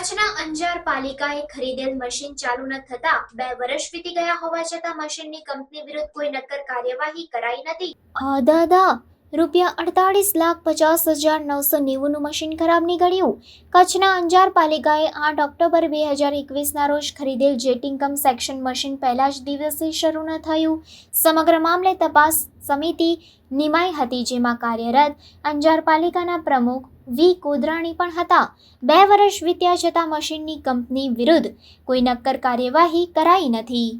કચ્છના અંજાર પાલિકાએ ખરીદેલ મશીન ચાલુ ન થતા 2 વર્ષ વીતી ગયા હોવા છતાં મશીનની કંપની વિરુદ્ધ કોઈ નક્કર કાર્યવાહી કરાઈ નથી. દાદા ₹48,50,990નું મશીન ખરાબ નીકળ્યું. કચ્છના અંજાર પાલિકાએ 8 ઓક્ટોબર 2021ના રોજ ખરીદેલ જેટિંગ કમ સેક્શન મશીન પહેલા જ દિવસે શરૂ ન થયું. સમગ્ર મામલે તપાસ સમિતિ નિમાઈ હતી, જેમાં કાર્યરત અંજાર પાલિકાના પ્રમુખ વી કોદરાણી પણ હતા. 2 વર્ષ વીત્યા છતાં મશીનની કંપની વિરુદ્ધ કોઈ નક્કર કાર્યવાહી કરાઈ નથી.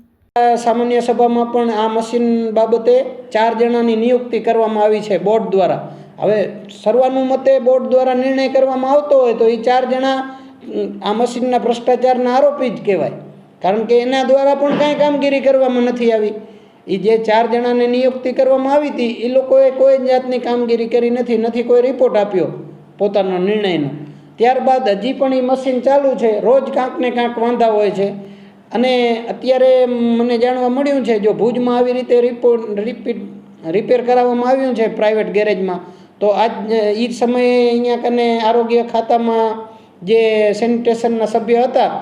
સામાન્ય સભામાં પણ આ મશીન બાબતે 4 જણાની નિયુક્તિ કરવામાં આવી છે બોર્ડ દ્વારા. હવે સર્વાનુમતે બોર્ડ દ્વારા નિર્ણય કરવામાં આવતો હોય તો એ 4 જણા આ મશીનના ભ્રષ્ટાચારના આરોપી જ કહેવાય, કારણ કે એના દ્વારા પણ કાંઈ કામગીરી કરવામાં નથી આવી. એ જે 4 જણાને નિયુક્તિ કરવામાં આવી હતી એ લોકોએ કોઈ જાતની કામગીરી કરી નથી કોઈ રિપોર્ટ આપ્યો પોતાનો નિર્ણયનો. ત્યારબાદ હજી પણ એ મશીન ચાલુ છે, રોજ કાંક ને કાંક વાંધા હોય છે. અને અત્યારે મને જાણવા મળ્યું છે, જો ભુજમાં આવી રીતે રિપેર કરાવવામાં આવ્યું છે પ્રાઇવેટ ગેરેજમાં, તો આજ એ સમયે અહીંયા કને આરોગ્ય ખાતામાં જે સેનિટેશનના સભ્ય હતા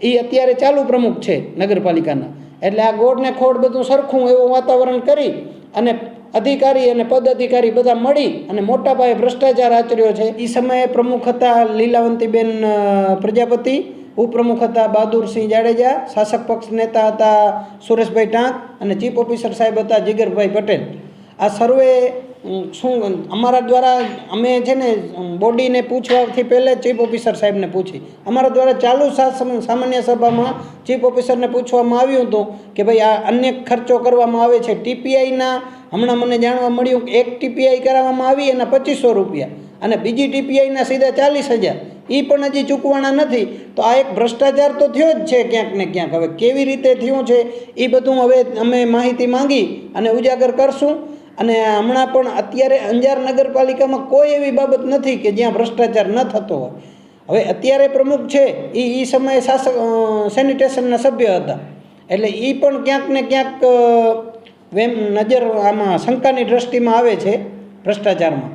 એ અત્યારે ચાલુ પ્રમુખ છે નગરપાલિકાના. એટલે આ ગોળને ખોળ બધું સરખું એવું વાતાવરણ કરી અને અધિકારી અને પદ અધિકારી બધા મળી અને મોટા પાયે ભ્રષ્ટાચાર આચર્યો છે. એ સમયે પ્રમુખ હતા લીલાવંતીબેન પ્રજાપતિ, ઉપપ્રમુખ હતા બહાદુરસિંહ જાડેજા, શાસક પક્ષ નેતા હતા સુરેશભાઈ ટાંક અને ચીફ ઓફિસર સાહેબ હતા જીગરભાઈ પટેલ. આ સર્વે અમારા દ્વારા અમે છે ને બોડીને પૂછવાથી પહેલાં ચીફ ઓફિસર સાહેબને પૂછી, અમારા દ્વારા ચાલુ સામાન્ય સભામાં ચીફ ઓફિસરને પૂછવામાં આવ્યું હતું કે ભાઈ આ અન્ય ખર્ચો કરવામાં આવે છે. ટીપીઆઈના હમણાં મને જાણવા મળ્યું કે એક ટીપીઆઈ કરાવવામાં આવી એના 2500 રૂપિયા અને બીજી ટીપીઆઈના સીધા 40,000, એ પણ હજી ચૂકવાના નથી. તો આ એક ભ્રષ્ટાચાર તો થયો જ છે ક્યાંક ને ક્યાંક. હવે કેવી રીતે થયું છે એ બધું હવે અમે માહિતી માંગી અને ઉજાગર કરશું. અને હમણાં પણ અત્યારે અંજાર નગરપાલિકામાં કોઈ એવી બાબત નથી કે જ્યાં ભ્રષ્ટાચાર ન થતો હોય. હવે અત્યારે પ્રમુખ છે એ સમયે શાસક સેનિટેશનના સભ્ય હતા, એટલે એ પણ ક્યાંક ને ક્યાંક નજર આમાં શંકાની દ્રષ્ટિમાં આવે છે ભ્રષ્ટાચારમાં.